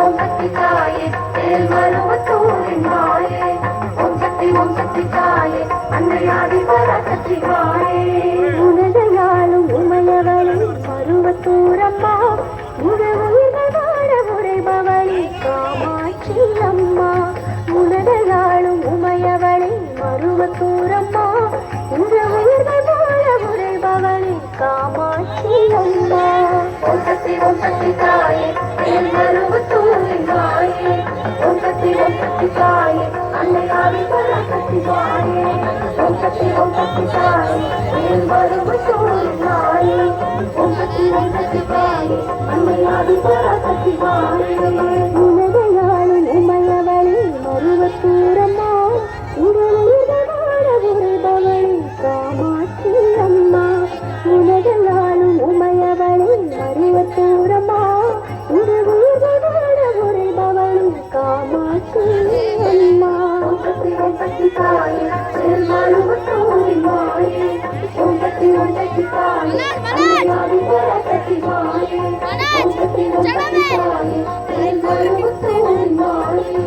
ஓம் சக்தி தாயே மேல்மருவத்தூரின் மாயே ஓம் சக்தி தாயே அன்னையாடி பராசக்தி மாயே உனதையாளும் உமையவளே மருவத்தூரம்மா உறவுயிர்கள் வாழ உரைபவளே காமாட்சி அம்மா உனதையாளும் உமையவளே மருவத்தூரம்மா உறவுயிர்கள் வாழ உரைபவளே காமாட்சி அம்மா ஓம் சக்தி தாயே மேல்மருவத்தூரின் மாயே ஓம் சக்தி தாயே அன்னையாடி பராசக்தி மாயே ஓம் சக்தி தாயே மேல்மருவத்தூரின் மாயே ஓம் சக்தி தாயே அன்னையாடி பராசக்தி மாயே உனதையாளும் உமையவளே மருவத்தூரம்மா உறவுயிர்கள் வாழ உரைபவளே காமாட்சி அம்மா உனதையாளும் உமையவளே மருவத்தூரம்மா உறவுயிர்கள் வாழ உரைபவளே காமாட்சி அம்மா சக்தி தாயே மேல்மருவத்தூரின் மாயே ஓம் சக்தி தாயே அன்னையாடி பராசக்தி மாயே ஓம் சக்தி தாயே மேல்மருவத்தூரின் மாயே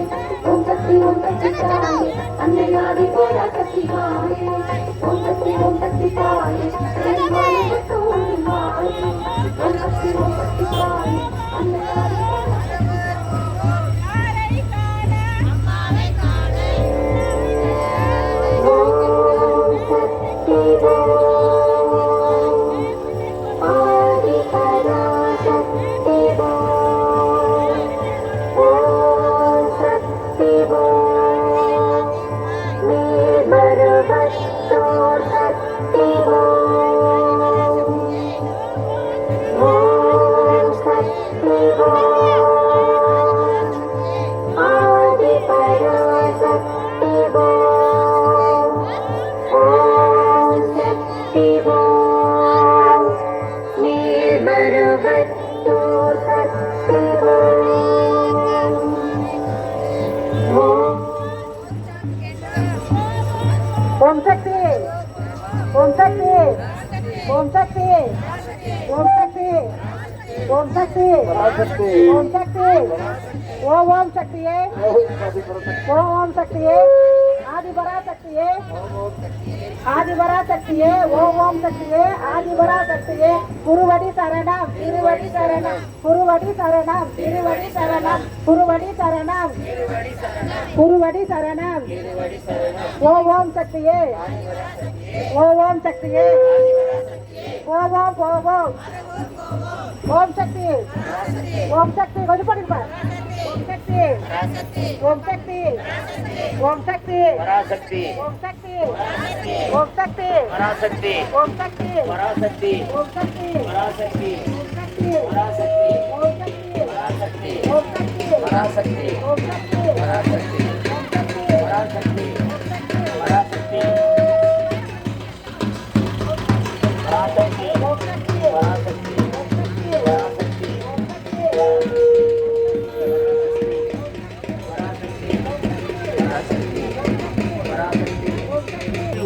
ஓம் சக்தி தாயே அன்னையாடி பராசக்தி மாயே ஓம் சக்தி தாயே மேல்மருவத்தூரின் மாயே ஓம் சக்தி தாயே அன்னையாடி ओम शक्ति ओम शक्ति ओम शक्ति ओम शक्ति ओम शक्ति ओम शक्ति ओम शक्ति ओम शक्ति आदि बड़ा शक्ति आदि बड़ा शक्ति ओम शक्ति आदि बड़ा शक्ति गुरुवड़ी शरणम तिरुवड़ी शरणम गुरुवड़ी शरणम तिरुवड़ी शरणम गुरुवड़ी शरणम गुरुवड़ी शरणम ओम शक्ति ओम शक्ति ओम शक्ति ओम शक्ति ओम शक्ति ओम शक्ति ओम शक्ति पराशक्ति ओम शक्ति ओम शक्ति पराशक्ति ओम शक्ति पराशक्ति ओम शक्ति पराशक्ति पराशक्ति ओम शक्ति ओम शक्ति पराशक्ति ओम शक्ति पराशक्ति ओम शक्ति पराशक्ति पराशक्ति पराशक्ति ओम शक्ति पराशक्ति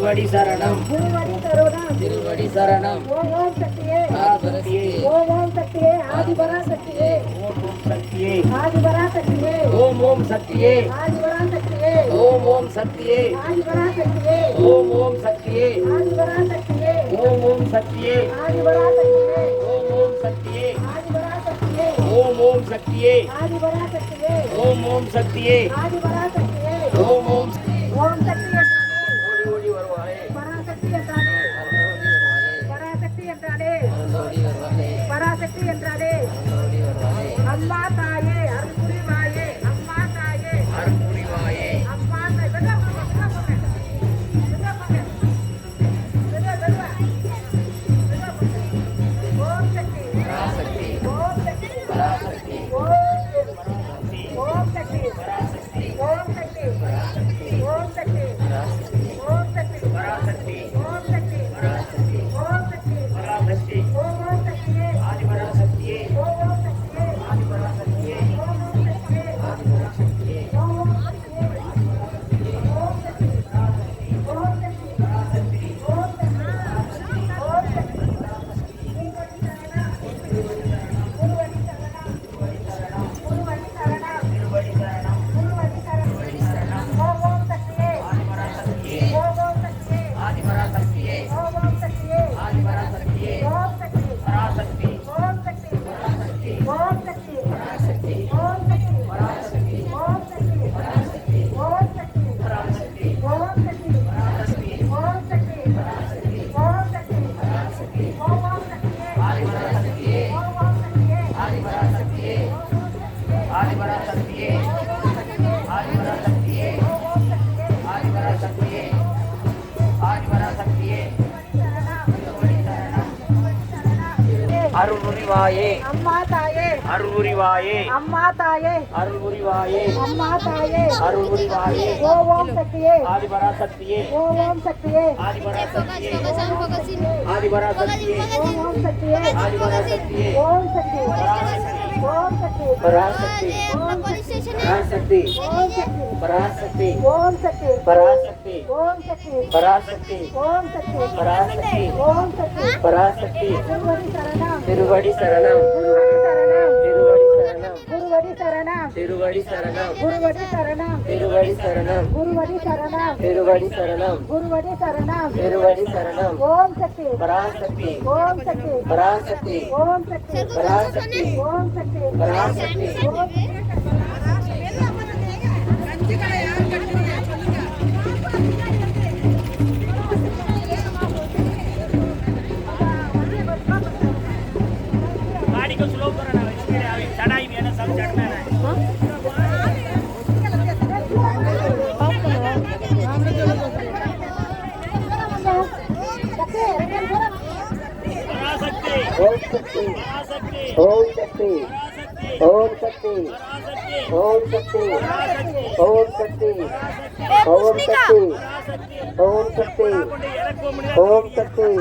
திருவடி சரணம் गुरुवड़ी शरणम திருவடி சரணம் ओम शक्ति பராசக்தி ओम शक्ति आदि बड़ा शक्ति ஓம் சக்தியே आदि बड़ा शक्ति ஓம் சக்தியே आदि बड़ा शक्ति ஓம் சக்தியே आदि बड़ा शक्ति ஓம் சக்தியே आदि बड़ा शक्ति ஓம் சக்தியே आदि बड़ा शक्ति ஓம் சக்தியே आदि बड़ा शक्ति ஓம் சக்தியே आदि बड़ा शक्ति ஓம் சக்தியே आदि बड़ा शक्ति ஓம் ओम शक्ति ஓடி ஓடி வருவாளே பராசக்தி என்றாலே பராசக்தி என்றாலே பராசக்தி என்றாலே அம்மா தாயே அருள் புரிவாயே அம்மா தாயே அருள் புரிவாயே அம்மா தாயே வெள்ளா போங்க ஓம் சக்தி பராசக்தி ஓம் சக்தி பராசக்தி ஓம் சக்தி ஓம் சக்தி ஓம் சக்தி ஓம் சக்தி ஆதிபராசக்தியே ஆதிபராசக்தியே ஆதிபராசக்தியே ஆதிபராசக்தியே அருள் புரிவாயே அம்மா தாயே அருள் புரிவாயே அம்மா தாயே அருள் புரிவாயே அம்மா தாயே அருள் புரிவாயே ஓம் சக்தியே ஆதிபராசக்தியே ஓம் சக்தியே ஆதிபராசக்தியே ஆதிபராசக்தியே ஓம் சக்தியே ஆதிபராசக்தியே ஓம் சக்தி ஓம் சக்தி பராசக்தி பராசக்தி ஓம் சக்தி பராசக்தி ஓம் சக்தி பராசக்தி ஓம் சக்தி பராசக்தி ஓம் சக்தி பராசக்தி ஓம் சக்தி பராசக்தி திருவடி சரணம் திருவடி சரணம் குருவடி சரணம் திருவடி சரணம் குருவடி சரணம் திருவடி சரணம் குருவடி சரணம் திருவடி சரணம் குருவடி சரணம் திருவடி சரணம் ஓம் சக்தி பராசக்தி ஓம் சக்தி பராசக்தி ஓம் சக்தி பராசக்தி ஓம் சக்தி பராசக்தி गाड़ी को स्लो करो ना इसके लिए अभी चढ़ाई भी है ना सब चढ़ना है पराशक्ति ओम शक्ति पराशक्ति ओम शक्ति ओम शक्ति ओम शक्ति ओम शक्ति ओम शक्ति ओम शक्ति ओम शक्ति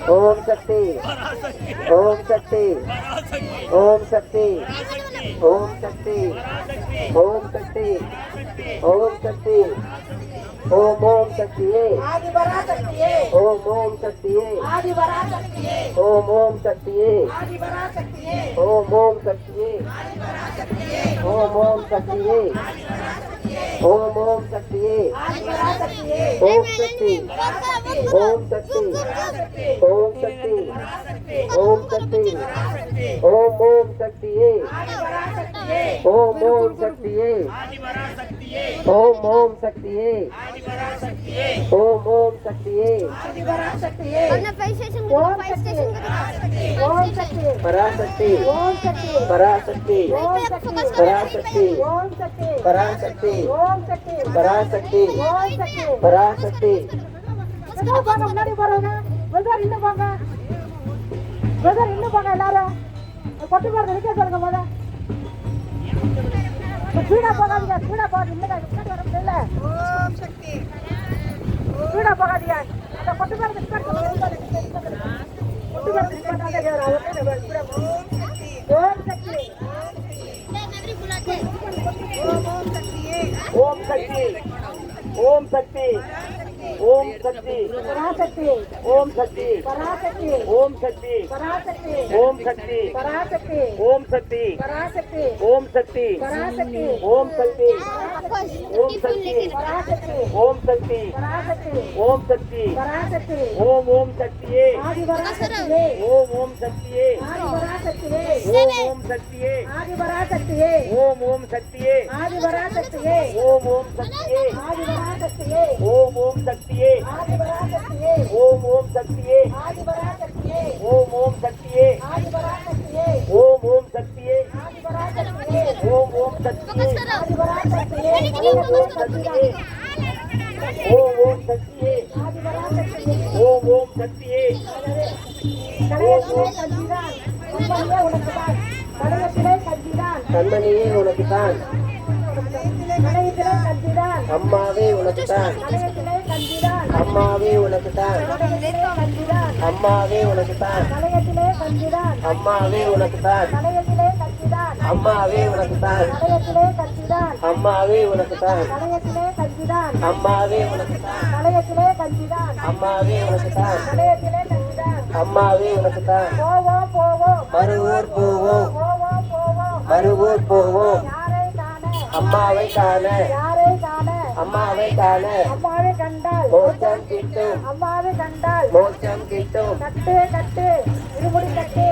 ओम शक्ति ओम शक्ति ओम शक्ति ओम शक्ति ओम शक्ति ओम शक्ति ओम ओम शक्तिये ஆதிபராசக்தியே ओम ओम शक्तिये ஆதிபராசக்தியே ओम ओम शक्तिये ஆதிபராசக்தியே ओम ओम शक्तिये ओम ओम शक्तिये ओम ओम शक्तिये ஆதிபராசக்தியே ओम शक्ति ओम शक्ति ओम शक्ति ओम शक्ति ओम ओम शक्तिये ஆதிபராசக்தியே ओम ओम शक्तिये ओम ओम शक्तिये ओम ओम शक्तिये ஆதிபராசக்தியே ஓம் சக்தி ஓம் சக்தி पराशक्ति ஓம் சக்தி पराशक्ति ஓம் சக்தி पराशक्ति ஓம் சக்தி पराशक्ति ஓம் சக்தி पराशक्ति ஓம் சக்தி पराशक्ति ஏதோ போங்க முன்னாடி போறவங்க பிரதர் இன்னும் போங்க பிரதர் இன்னும் போங்க எல்லாரும் கொட்டு போறது நிக்க சொல்லுங்க போல ஸ்பீடா போகாதீங்க ஸ்பீடா போகாது இல்லைங்க முன்னாடி வர முடியல ஓம் சக்தி ஸ்பீடா போகாதீங்க அந்த கொட்டு போறது நிக்க சொல்லுங்க கொட்டு போறது நிக்க ஓம் சக்தி ओम शक्ति ओम शक्ति ओम शक्ति பராசக்தி ओम शक्ति பராசக்தி ओम शक्ति பராசக்தி ओम शक्ति பராசக்தி ओम शक्ति பராசக்தி ओम शक्ति பராசக்தி ओम शक्ति ओम शक्ति பராசக்தி ओम शक्ति பராசக்தி ओम शक्ति பராசக்தி ओम ओम शक्तिये ஆதிபராசக்தியே ओम ओम शक्तिये ஆதிபராசக்தியே ओम ओम शक्तिये ஆதிபராசக்தியே ओम ओम शक्तिये ஆதிபராசக்தியே ओम ओम शक्तिये ஆதிபராசக்தியே ओम ओम शक्तिये ஆதிபராசக்தியே ओम ओम शक्तिये ஆதிபராசக்தியே ओम ओम शक्तिये ஆதிபராசக்தியே ओम ओम शक्तिये ஆதிபராசக்தியே ओम ओम शक्तिये ஆதிபராசக்தியே ओम ओम शक्तिये ஆதிபராசக்தியே ओम ओम शक्तिये கடையத்திலே கஞ்சிதான் கம்பனியே உனக்குதான் கடையத்திலே கஞ்சிதான் கண்மணியே உனக்குத்தான் கடையத்திலே கஞ்சிதான் அம்மாவே உனக்குத்தான் கடையத்திலே கஞ்சிதான் அம்மாவே உனக்குத்தான் கடையத்திலே கஞ்சிதான் அம்மாவே உனக்குத்தான் கடையத்திலே கஞ்சிதான் அம்மாவே உனக்குத்தான் கடையத்திலே கஞ்சிதான் அம்மாவே உனக்குத்தான் கடையத்திலே கஞ்சிதான் அம்மாவே உனக்குத்தான் கடையத்திலே கஞ்சிதான் அம்மாவே உனக்குத்தான் கடையத்திலே கஞ்சிதான் அம்மாவே உனக்குத்தான் கடையத்திலே கஞ்சிதான் அம்மாவே உனக்குத்தான் போவோம் போவோம் மறுவூர் போவோம் போவோம் போவோம் மறுவூர் போவோம் யாரை காண அம்மாவை காண யாரை காண அம்மாவை காண அம்மாவை கண்டால் மோட்சம் கிட்டும் அம்மாவை கண்டால் மோட்சம் கிட்டும் கட்டு கட்டு இருமுடி கட்டு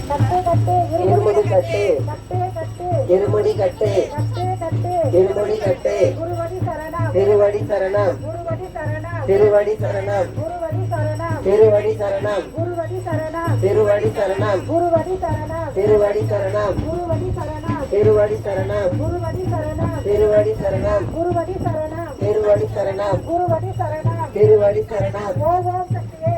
கட்டு கட்டு இருமுடி கட்டு கட்டு கட்டு இருமுடி கட்டு கட்டு கட்டு இருமுடி கட்டு குருவடி சரணம் திருவடி சரணம் குருவடி சரணம் திருவடி சரணம் குருவடி சரணம் திருவடி சரணம் குருவடி சரணம் திருவடி சரணம் குருவடி சரணம் திருவடி சரணம் குருவடி சரணம் திருவடி சரணம் குருவடி சரணம் திருவடி சரணம் குருவடி சரணம் திருவடி சரணம் குருவடி சரணம் திருவடி சரணம் ஓம் ஓம் சக்தியே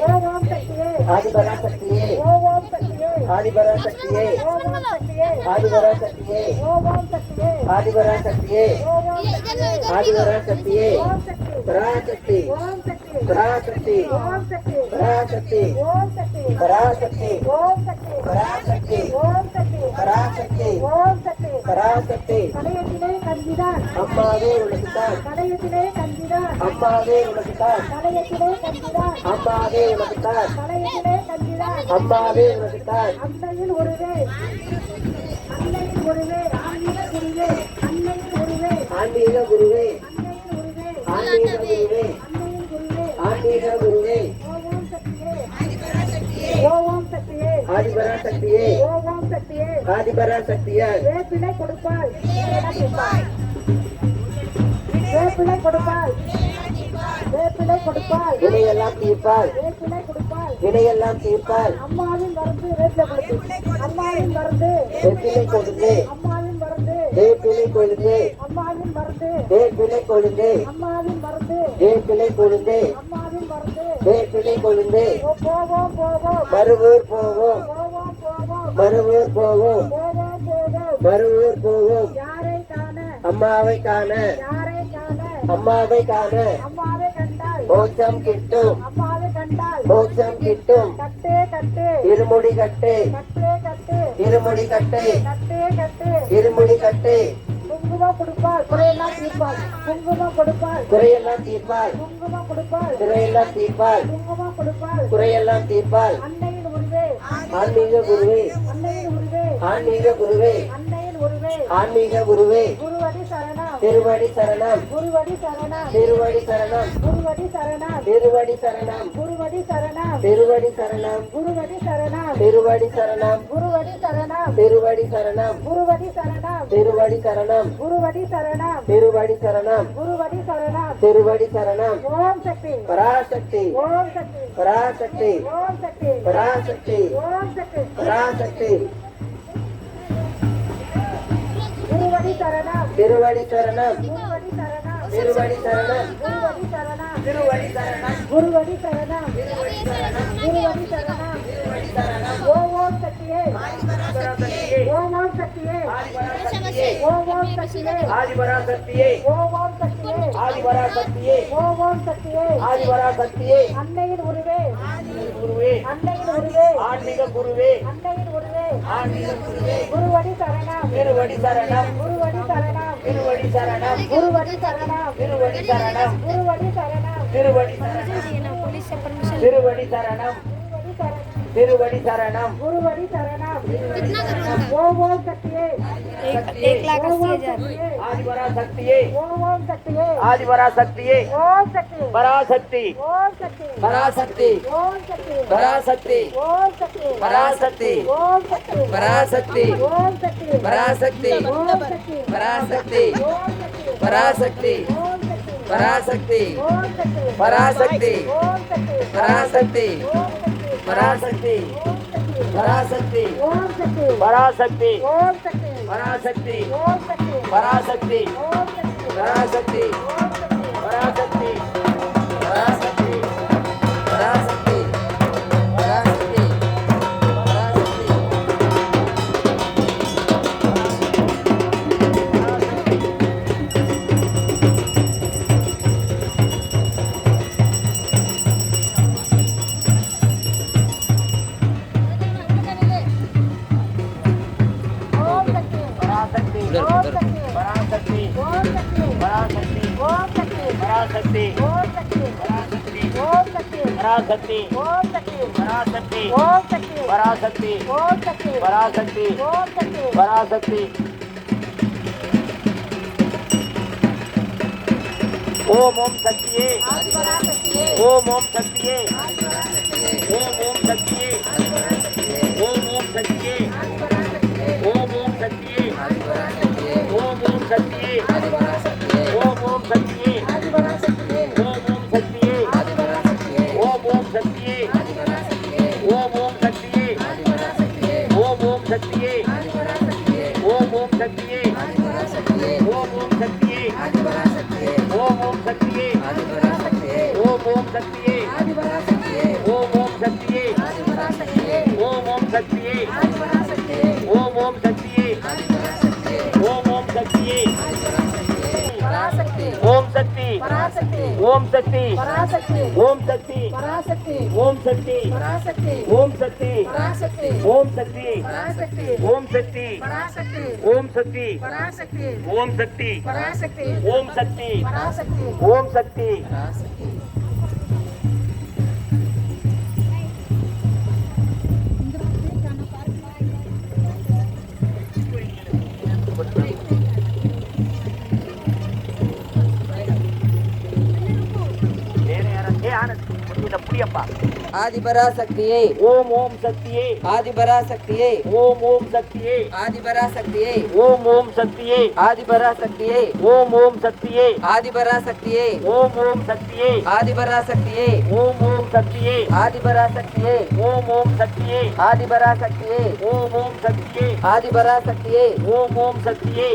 ஓம் ஓம் சக்தியே ஆதிபராசக்தியே ஓம் ஓம் சக்தியே ஆதிபராசக்தியே ஓம் ஓம் சக்தியே ஆதிபராசக்தியே ஓம் ஓம் சக்தியே ஆதிபராசக்தியே ஓம் ஓம் சக்தியே ஆதிபராசக்தியே ஓம் சக்தி பராசக்தி ஓம் சக்தி பராசக்தி ஓம் சக்தி பராசக்தி ஓம் சக்தி பராசக்தி ஓம் சக்தி பராசக்தி ஓம் சக்தி பராசக்தி ஓம் சக்தி பராசக்தி கடையத்திலே கஞ்சிதான் அம்மாவே உனக்குத்தான் கடையத்திலே கஞ்சிதான் அம்மாவே உனக்குத்தான் கடையத்திலே கஞ்சிதான் அம்மாவே உனக்குத்தான் கடையத்திலே கஞ்சிதான் அம்மாவே உனக்குத்தான் அன்னையில் ஒருவே அன்னையில் ஒருவே ஆன்மீக குருவே அன்னையில் ஒருவே ஆன்மீக குருவே அன்னையில் ஒருவே ஆன்மீக குருவே அன்னையில் குருவே ஆன்மீக குருவே ஓம் ஓம் சக்தியே ஓம் ஓம் சக்தியே ஆதிபராசக்தியே ஓம் ஓம் சக்தியே ஆதிபராசக்தியால் வேப்பிலை கொடுப்பாள் வேப்பிலை கொடுப்பாள் வேப்பிலை கொடுப்பாள் வினையெல்லாம் தீர்ப்பாள் வேப்பிலை கொடுப்பாள் வினையெல்லாம் தீர்ப்பாள் அம்மாவின் மருந்து வேப்பிலை கொடுத்து அம்மாவின் மருந்து வெற்றிலை கொழுந்து அம்மாவின் மருந்து வேப்பிலை கொழுந்து அம்மாவின் மருந்து வேப்பிலை கொழுந்து அம்மாவின் மருந்து வேப்பிலை கொழுந்து அம்மாவின் மருந்து வேப்பிலை கொழுந்து போவோம் போவோம் மறுவூர் போவோம் போவோம் போவோம் மறுவூர் போவோம் போவோம் போவோம் மறுவூர் போவோம் யாரை காண அம்மாவை காண யாரை காண அம்மாவை காண அம்மாவை கண்டால் மோட்சம் கிட்டும் அம்மாவை கண்டால் மோட்சம் கிட்டும் கட்டே கட்டு இருமுடி கட்டு கட்டே கட்டு இருமுடி கட்டு கட்டே கட்டு இருமுடி கட்டு குங்குமம் கொடுப்பாள் குறையெல்லாம் தீர்ப்பாள் குங்குமம் கொடுப்பாள் குறையெல்லாம் தீர்ப்பாள் குங்குமம் கொடுப்பாள் குறையெல்லாம் தீர்ப்பாள் குங்குமம் கொடுப்பாள் குறையெல்லாம் தீர்ப்பாள் அன்னையின் உருவே ஆன்மீக குருவே அன்னையின் உருவே ஆன்மீக குருவே அன்னையின் உருவே ஆன்மீக குருவே குருவடி சரணம் திருவடி சரணம் குருவடி சரணம் திருவடி சரணம் குருவடி சரணம் திருவடி சரணம் குருவடி சரணம் திருவடி சரணம் குருவடி சரணம் திருவடி சரணம் குருவடி சரணம் திருவடி சரணம் குருவடி சரணம் திருவடி சரணம் குருவடி சரணம் திருவடி சரணம் குருவடி சரணம் திருவடி சரணம் ஓம் சக்தி பராசக்தி ஓம் சக்தி பராசக்தி ஓம் சக்தி பராசக்தி ஓம் சக்தி பராசக்தி குருவடி சரணம் திருவடி சரணம் குருவடி சரணம் திருவடி சரணம் குருவடி சரணம் திருவடி சரணம் குருவடி சரணம் திருவடி சரணம் குருவடி சரணம் திருவடி சரணம் ஓம் ஓம் சக்தியே ஆதிபராசக்தியே ஓம் ஓம் சக்தியே ஆதிபராசக்தியே ஓம் ஓம் சக்தியே ஆதிபராசக்தியே ஓம் ஓம் சக்தியே ஆதிபராசக்தியே ஓம் ஓம் சக்தியே ஆதிபராசக்தியே அன்னையின் உருவே குருவே அன்னையின் உருவே ஆன்மீக குருவே அன்னையின் உருவே ஆன்மீக குருவே குருவடி சரணம் திருவடி சரணம் குருவடி சரணம் திருவடி சரணம் குருவடி சரணம் திருவடி சரணம் குருவடி சரணம் திருவடி சரணம் திருவடி சரணம் திருவடி சரணம் குருவடி சரணம் ஓம் ஓம் சக்தியே ஓம் ஓம் சக்தியே ஆதிபராசக்தியே ஓம் ஓம் சக்தியே ஆதிபராசக்தியே ஓம் சக்தி பராசக்தி ஓம் சக்தி பராசக்தி ஓம் சக்தி பராசக்தி ஓம் சக்தி பராசக்தி ஓம் சக்தி பராசக்தி ஓம் சக்தி பராசக்தி ஓம் சக்தி பராசக்தி ஓம் சக்தி பராசக்தி ஓம் சக்தி பராசக்தி ஓம் சக்தி பராசக்தி ஓம் சக்தி பராசக்தி ஓம் சக்தி பராசக்தி பராசக்தி ஓம் சக்தி பராசக்தி ஓம் சக்தி பராசக்தி ஓம் சக்தி பராசக்தி ஓம் சக்தி பராசக்தி ஓம் சக்தி பராசக்தி பராசக்தி பராசக்தி பராசக்தி ஓம் சக்தி பராசக்தி ஓம் சக்தி பராசக்தி ஓம் சக்தி பராசக்தி ஓம் சக்தி பராசக்தி ஓம் சக்தி பராசக்தி ஓம் சக்தி பராசக்தி ஓம் சக்தி பராசக்தி ஓம் சக்தி பராசக்தி ஓம் சக்தி பராசக்தி ஓம் சக்தி பராசக்தி ஓம் ஓம் சக்தியே ஆதிபராசக்தியே ஓம் ஓம் சக்தியே ஆதிபராசக்தியே ஓம் ஓம் சக்தியே ஓம் ஓம் சக்தியே ஆதிபராசக்தியே ஓம் ஓம் சக்தியே ஆதிபராசக்தியே ஓம் ஓம் சக்தியே ஆதிபராசக்தியே ஓம் ஓம் சக்தியே ஆதிபராசக்தியே ஓம் ஓம் சக்தியே ஆதிபராசக்தியே ஓம் ஓம் சக்தியே ஆதிபராசக்தியே ஓம் ஓம் சக்தியே ஆதிபராசக்தியே ஓம் ஓம் சக்தியே ஆதிபராசக்தியே சக்தியே ஆதிபராசக்தியே ஓம் ஓம் சக்தியே ஆதிபராசக்தியே ஓம் ஓம் சக்தியே ஆதிபராசக்தியே ஓம் ஓம் சக்தியே ஆதிபராசக்தியே ஓம் ஓம் சக்தியே ஆதிபராசக்தியே ஓம் ஓம் சக்தியே ஆதிபராசக்தியே ஓம் ஓம் சக்தியே ஆதிபராசக்தியே ஓம் ஓம் சக்தியே பராசக்தி ஓம் சக்தி பராசக்தி ஓம் சக்தி பராசக்தி ஓம் சக்தி பராசக்தி ஓம் சக்தி பராசக்தி ஓம் சக்தி பராசக்தி ஓம் சக்தி பராசக்தி ஓம் சக்தி பராசக்தி ஓம் சக்தி பராசக்தி ஓம் சக்தி பராசக்தி ஓம் சக்தி பராசக்தி ஓம் சக்தி பராசக்தி வேற யாரா ஏ ஆனந்த் இந்த புடியப்பா ஆதிபராசக்தியே ஓம் ஓம் சக்தியே ஆதிபராசக்தியே ஓம் ஓம் சக்தியே ஆதிபராசக்தியே ஓம் ஓம் சக்தியே ஆதிபராசக்தியே ஓம் ஓம் சக்தியே ஆதிபராசக்தியே ஓம் ஓம் சக்தியே ஆதிபராசக்தியே ஓம் ஓம் சக்தியே ஆதிபராசக்தியே ஓம் ஓம் சக்தியே ஆதிபராசக்தியே ஓம் ஓம் சக்தியே ஆதிபராசக்தியே ஓம் ஓம் சக்தியே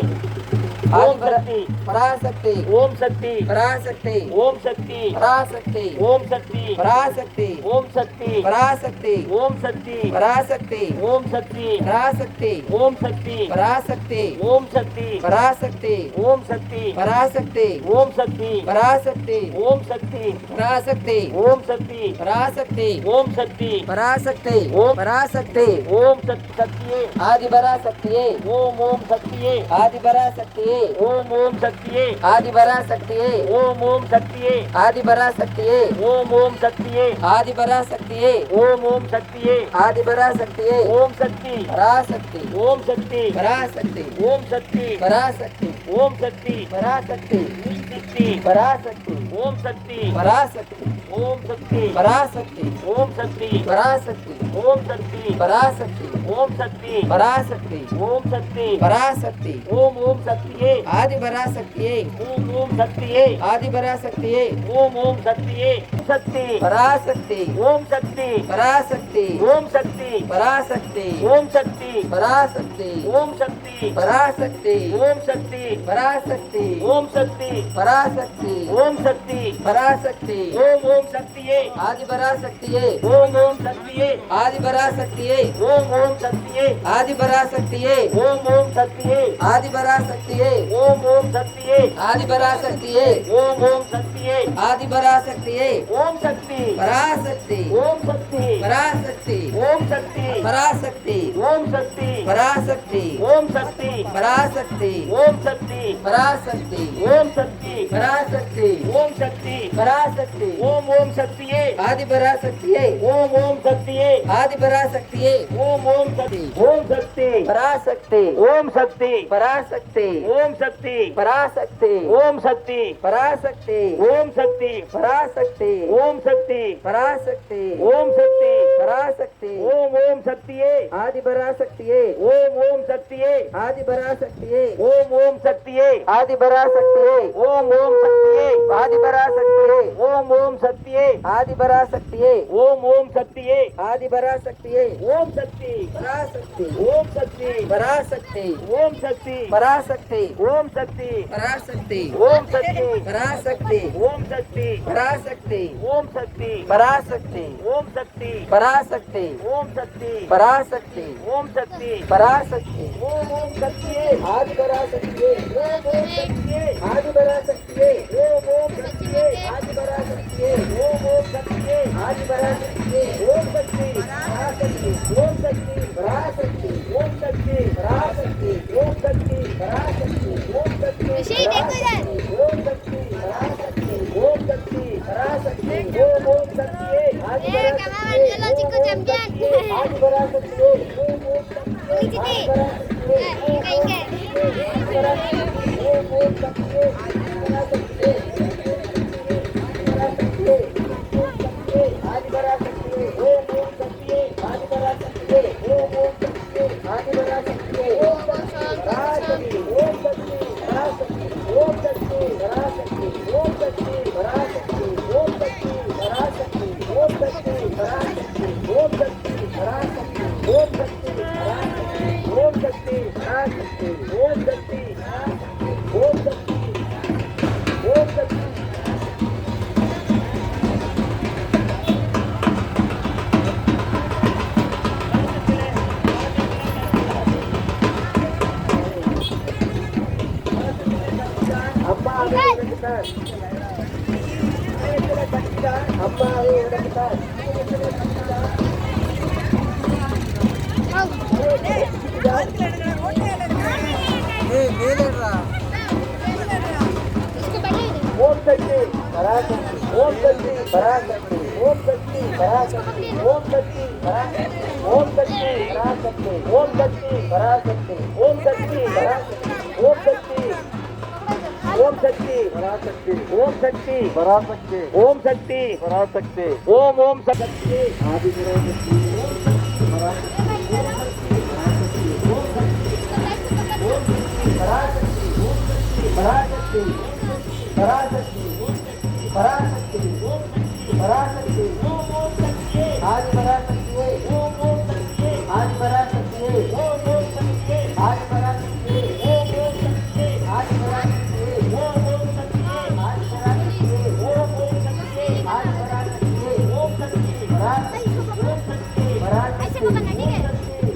ஓம் சக்தி பராசக்தி ஓம் சக்தி பராசக்தி ஓம் சக்தி பராசக்தி ஓம் சக்தி பராசக்தி ஓம் சக்தி பராசக்தி ஓம் சக்தி பராசக்தி ஓம் சக்தி பராசக்தி ஓம் சக்தி பராசக்தி ஓம் சக்தி பராசக்தி ஓம் சக்தி பராசக்தி ஓம் சக்தி பராசக்தி ஓம் சக்தி பராசக்தி ஓம் சக்தி பராசக்தி ஓம் சக்தி பராசக்தி ஓம் பராசக்தி ஓம் சக்தியே ஆதிபராசக்தியே ஓம் ஓம் சக்தியே ஆதிபராசக்தியே ஓம் ஓம் சக்தியே ஆதிபராசக்தியே ஓம் ஓம் சக்தியே ஆதிபராசக்தியே ஓம் ஓம் சக்தியே ஆதிபராசக்தியே ஓம் ஓம் சக்தியே ஆதிபராசக்தியே ஓம் சக்தி பராசக்தி ஓம் சக்தி பராசக்தி ஓம் சக்தி பராசக்தி ஓம் சக்தி பராசக்தி ஓம் சக்தி பராசக்தி ஓம் சக்தி பராசக்தி ஓம் சக்தி பராசக்தி ஓம் சக்தி பராசக்தி ஓம் சக்தி பராசக்தி ஓம் சக்தி பராசக்தி ஓம் சக்தி பராசக்தி ஓம் ஓம் சக்தியே ஆதிபராசக்தியே ஓம் ஓம் சக்தியே ஆதிபராசக்தியே ஓம் ஓம் சக்தியே சக்தி பராசக்தி ஓம் சக்தி பராசக்தி ஓம் சக்தி பராசக்தி ஓம் சக்தி பராசக்தி ஓம் சக்தி பராசக்தி ஓம் சக்தி பராசக்தி ஓம் சக்தி பராசக்தி ஓம் சக்தி பராசக்தி ஓம் ஓம் சக்தியே ஆதிபராசக்தியே ஓம் ஓம் சக்தியே ஆதிபராசக்தியே ஓம் ஓம் சக்தியே ஆதிபராசக்தியே ஓம் ஓம் சக்தியே ஆதிபராசக்தியே ஓம் ஓம் சக்தியே ஆதிபராசக்தியே ஓம் ஓம் சக்தியே ஆதிபராசக்தியே ஓம் சக்தி பராசக்தி ஓம் சக்தி பராசக்தி ஓம் சக்தி பராசக்தி ஓம் சக்தி பராசக்தி ஓம் சக்தி பராசக்தி ஓம் சக்தி பராசக்தி ஓம் சக்தி பராசக்தி ஓம் சக்தி பராசக்தி ஓம் ஓம் சக்தியே ஆதிபராசக்தியே ஓம் ஓம் சக்தியே ஆதிபராசக்தியே ஓம் ஓம் சக்தி ஓம் சக்தி பராசக்தி ஓம் சக்தி பராசக்தி ஓம் சக்தி பராசக்தி ஓம் சக்தி பராசக்தி ஓம் சக்தி பராசக்தி ஓம் சக்தி பராசக்தி ஓம் சக்தி பராசக்தி ஓம் ஓம் சக்தியே ஆதிபராசக்தியே ஓம் ஓம் சக்தியே ஆதிபராசக்தியே ஓம் ஓம் சக்தியே ஆதிபராசக்தியே ஓம் ஓம் சக்தியே ஆதிபராசக்தியே ஓம் ஓம் சக்தியே ஆதிபராசக்தியே ஓம் ஓம் சக்தியே ஆதிபராசக்தியே ஓம் சக்தி பராசக்தி ஓம் சக்தி பராசக்தி ஓம் சக்தி பராசக்தி ஓம் சக்தி பராசக்தி ஓம் சக்தி பராசக்தி ஓம் சக்தி பராசக்தி ஓம் சக்தி பராசக்தி ஓம் சக்தி பராசக்தி ஓம் சக்தி பராசக்தி ஓம் சக்தி பராசக்தி ஓம் ஓம் சக்தியே ஆதிபராசக்தியே ஓம் ஓம் சக்தியே ஆதிபராசக்தியே ஓம் ஓம் சக்தியே ஆதிபராசக்தியே ஓம் ஓம் சக்தியே ஆதிபராசக்தியே ஓம் சக்தி பராசக்தி ஓம் சக்தி பராசக்தி ஓம் சக்தி பராசக்தி ஓம் சக்தி பராசக்தி ஓம் சக்தி ஓம் சக்தி பராசக்தி ஓம் சக்தி பராசக்தி ஓம் ஓம் சக்தியே ஆதிபராசக்தியே ஆதிபராசக்தியே ஆதிபராசக்தியே ஓம் ஓம் சக்தியே ஆதிபராசக்தியே ஓம் ஓம் சக்தியே ஆதிபராசக்தியே ஆதிபராசக்தியே ஓம் ஓம் சக்தியே ஆதிபராசக்தியே ஓம் ஓம் சக்தியே ஆதிபராசக்தியே ஓம் சக்தி ஓம் சக்தி ஓம் சக்தி பராசக்தி ஓம் சக்தி பராசக்தி ஓம் சக்தி பராசக்தி ஓம் சக்தி பராசக்தி ஓம் சக்தி பராசக்தி ஓம் சக்தி பராசக்தி ஓம் சக்தி பராசக்தி பராசக்தி ஓம் சக்தி ஓம் சக்தி ஓம் சக்தி அம்மாவே உனக்குத்தான் அம்மாவே உனக்குத்தான் ஓம் சக்தி பராசக்தி ஓம் சக்தி பராசக்தி ஓம் சக்தி பராசக்தி ஓம் சக்தி பராசக்தி ஓம் சக்தி பராசக்தி ஓம் சக்தி பராசக்தி ஓம் சக்தி பராசக்தி ஓம் சக்தி ஓம் சக்தி பராசக்தி ஓம் சக்தி பராசக்தி ஓம் சக்தி பராசக்தி ஓம் ஓம் சக்தி ஆதிபராசக்தி பராசக்தி பராசக்தி பராசக்தி பராசக்தி ஓம் ஓம் சக்தி ஆதிபராசக்தி ஓம் ஓம் சக்தி ஆதிபராசக்தி ஓம் ஓம் சக்தி ஆதிபராசக்தி ஓம் ஓம் சக்தி ஆதிபராசக்தி ஓம் ஓம் சக்தி ஆதிபராசக்தி ஓம் ஓம் சக்தி ஆதிபராசக்தி ஓம் சக்தி பராசக்தி ஓம் சக்தி பராசக்தி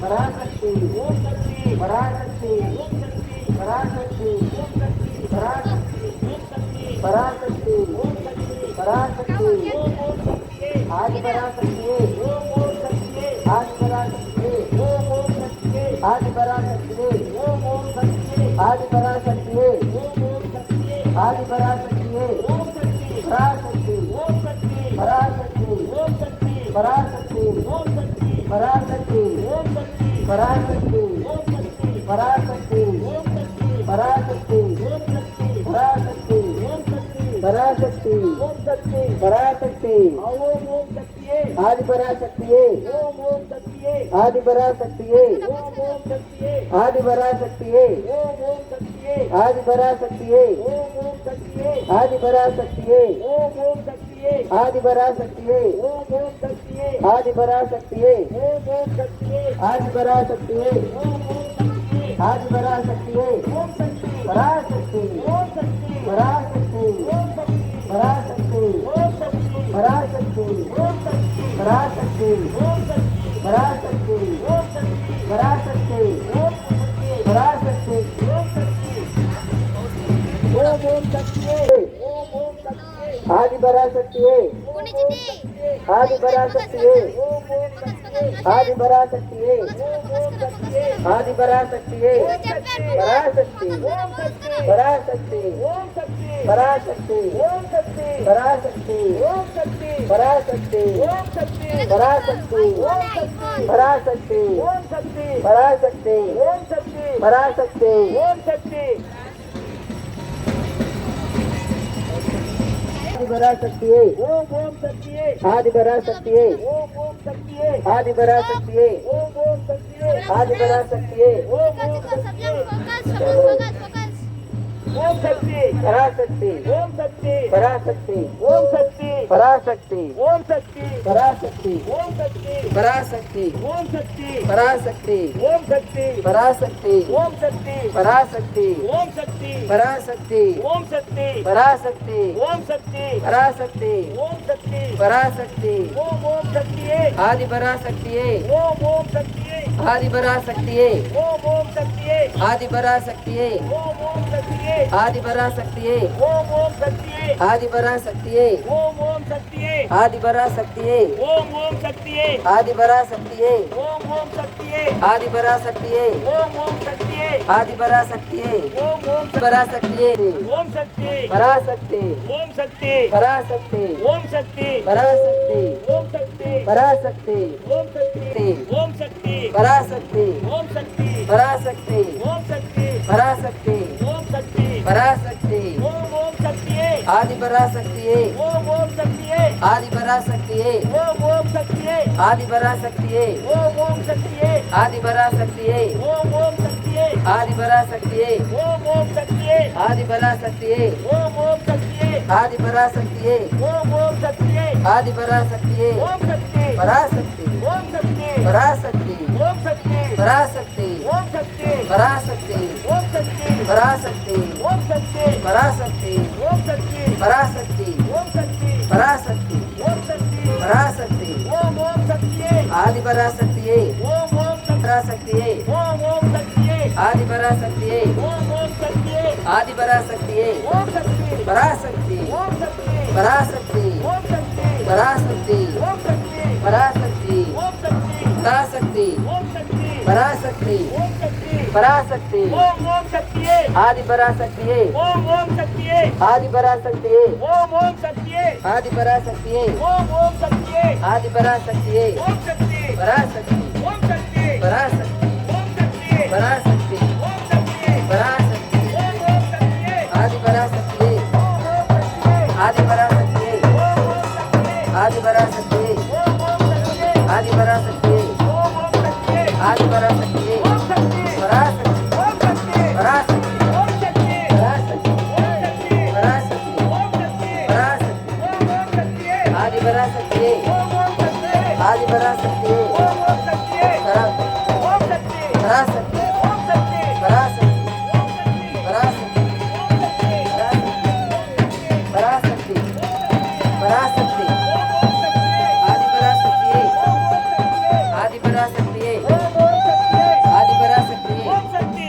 பராசக்தி ஓம் சக்தி பராசக்தி ஓம் சக்தி பராசக்தி ஓம் சக்தி பராசக்தி ஓம் சக்தி பராசக்தி ஓம் சக்தி பராசக்தி ஓம் ஓம் சக்தி ஆதிபராசக்தி ஓம் ஓம் சக்தி ஆதிபராசக்தி ஓம் ஓம் சக்தி ஆதிபராசக்தி ஓம் ஓம் சக்தி ஆதிபராசக்தி ஓம் ஓம் சக்தி ஆதிபராசக்தி ஓம் சக்தி பராசக்தி ஓம் சக்தி பராசக்தி ஓம் சக்தி பராசக்தி ஓம் சக்தி பராசக்தி ஓம் சக்தி பராசக்தி ஓம் சக்தி பராசக்தி ஓம் சக்தி பராசக்தி ஓம் சக்தி பராசக்தி ஓம் சக்தி பராசக்தி ஓம் சக்தி பராசக்தி ஓம் ஓம் சக்தியே ஆதிபராசக்தியே ஓம் ஓம் சக்தியே ஆதிபராசக்தியே ஓம் ஓம் சக்தியே ஆதிபராசக்தியே ஓம் ஓம் சக்தியே ஆதிபராசக்தியே ஓம் ஓம் சக்தியே ஆதிபராசக்தியே ஓம் ஓம் சக்தியே ஆதிபராசக்தியே ஓம் ஓம் சக்தியே ஆதிபராசக்தியே ஓம் ஓம் சக்தியே ஆதிபராசக்தியே ஓம் ஓம் சக்தியே ஆதிபராசக்தியே ஓம் சக்தி பராசக்தி ஓம் சக்தி பராசக்தி ஓம் சக்தி பராசக்தி ஓம் சக்தி பராசக்தி ஓம் சக்தி பராசக்தி ஓம் சக்தி பராசக்தி ஓம் சக்தி பராசக்தி ஓம் சக்தி பராசக்தி ஓம் சக்தி ஓம் ஓம் சக்தியே ஓம் ஓம் சக்தியே ஆதிபராசக்தியே ஆதிபராசக்தியே ஓம் ஓம் சக்தியே ஆதிபராசக்தியே ஓம் ஓம் சக்தியே ஆதிபராசக்தியே பராசக்தி ஓம் சக்தி பராசக்தி ஓம் சக்தி பராசக்தி ஓம் சக்தி பராசக்தி ஓம் சக்தி பராசக்தி ஓம் சக்தி பராசக்தி ஓம் சக்தி பராசக்தி ஓம் சக்தி பராசக்தி ஓம் சக்தி பராசக்தி ஓம் சக்தி ஆதிபராசக்தியே ஓம் ஓம் சக்தியே ஆதிபராசக்தியே ஓம் ஓம் சக்தியே ஆதிபராசக்தியே ஓம் ஓம் சக்தியே ஆதிபராசக்தியே ஓம் ஓம் சக்தியே ஓம் சக்தி பராசக்தி ஓம் சக்தி பராசக்தி ஓம் சக்தி பராசக்தி ஓம் சக்தி பராசக்தி ஓம் சக்தி பராசக்தி ஓம் சக்தி பராசக்தி ஓம் சக்தி பராசக்தி ஓம் சக்தி பராசக்தி ஓம் சக்தி பராசக்தி ஓம் சக்தி பராசக்தி ஓம் சக்தி பராசக்தி ஓம் சக்தி பராசக்தி ஓம் ஓம் சக்தியே ஆதிபராசக்தியே ஓம் ஓம் சக்தியே ஆதிபராசக்தியே ஓம் ஓம் சக்தியே ஆதிபராசக்தியே ஓம் ஓம் சக்தியே ஆதிபராசக்தியே ஓம் ஓம் சக்தியே ஆதிபராசக்தியே ஓம் ஓம் சக்தியே ஆதிபராசக்தியே ஓம் ஓம் சக்தியே ஆதிபராசக்தியே ஓம் ஓம் சக்தியே ஆதிபராசக்தியே ஓம் ஓம் சக்தியே ஆதிபராசக்தியே ஓம் ஓம் பராசக்தியே ஓம் சக்தி பராசக்தி ஓம் சக்தி பராசக்தி ஓம் சக்தி பராசக்தி ஓம் சக்தி பராசக்தி ஓம் சக்தி ஓம் சக்தி பராசக்தி ஓம் சக்தி பராசக்தி ஓம் சக்தி பராசக்தி ஓம் சக்தி பராசக்தி ஓம் ஓம் சக்தியே ஆதிபராசக்தியே ஓம் ஓம் சக்தியே ஆதிபராசக்தியே ஓம் ஓம் சக்தியே ஆதிபராசக்தியே ஓம் ஓம் சக்தியே ஆதிபராசக்தியே ஓம் ஓம் சக்தியே ஆதிபராசக்தியே ஓம் ஓம் சக்தியே ஆதிபராசக்தியே ஓம் ஓம் சக்தியே ஆதிபராசக்தியே ஓம் ஓம் சக்தியே ஆதிபராசக்தியே ஓம் சக்தி பராசக்தி ஓம் சக்தி பராசக்தி ஓம் சக்தி பராசக்தி ஓம் சக்தி பராசக்தி ஓம் சக்தி பராசக்தி ஓம் சக்தி பராசக்தி ஓம் சக்தி பராசக்தி ஓம் சக்தி பராசக்தி ஓம் சக்தி பராசக்தி ஓம் சக்தியே ஆதி பராசக்தியே ஓம் பராசக்தியே ஓம் சக்தியே ஆதி பராசக்தியே ஓம் சக்தியே ஆதி பராசக்தியே ஓம் சக்தி பராசக்தி ஓம் சக்தி பராசக்தி ஓம் சக்தி பராசக்தி ஓம் சக்தி பராசக்தி ஓம் சக்தி பராசக்தி ஓம் சக்தி பராசக்தி ஓம் சக்தி பராசக்தி ஓம் சக்தியே ஆதி பராசக்தியே ஓம் சக்தியே ஆதி பராசக்தியே ஓம் சக்தியே ஆதி பராசக்தியே ஓம் சக்தியே ஆதி பராசக்தியே ஓம் சக்தி பராசக்தி ஓம் சக்தி பராசக்தி ஓம் சக்தி பராசக்தி ஓம் சக்தி பராசக்தி ஓம் சக்தியே ஆதி பராசக்தியே ஓம் சக்தியே ஆதி பராசக்தியே ஓம் சக்தியே ஆதி பராசக்தியே ஓம் சக்தியே ஆதி பராசக்தியே ஓம் சக்தியே ஆதி பராசக்தியே ஓம் சக்தி பராசக்தி ஓம் சக்தி பராசக்தி ஓம் சக்தி பராசக்தி ஓம் சக்தி பராசக்தி ஓம் சக்தி பராசக்தி ஓம் சக்தியே ஆதி பராசக்தியே ஓம் சக்தியே ஆதி பராசக்தியே ஓம் சக்தியே பராசக்தி ஓம் சக்தி பராசக்தி ஓம் சக்தி பராசக்தி ஓம் சக்தி பராசக்தி ஓம் சக்தி பராசக்தி பராசக்தி ஓம் சக்தியே ஆதி பராசக்தியே ஓம் ஆதி பராசக்தியே சக்தியே ஆதி பராசக்தியே ஓம் சக்தி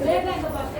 லேட்டா எங்க பாப்பா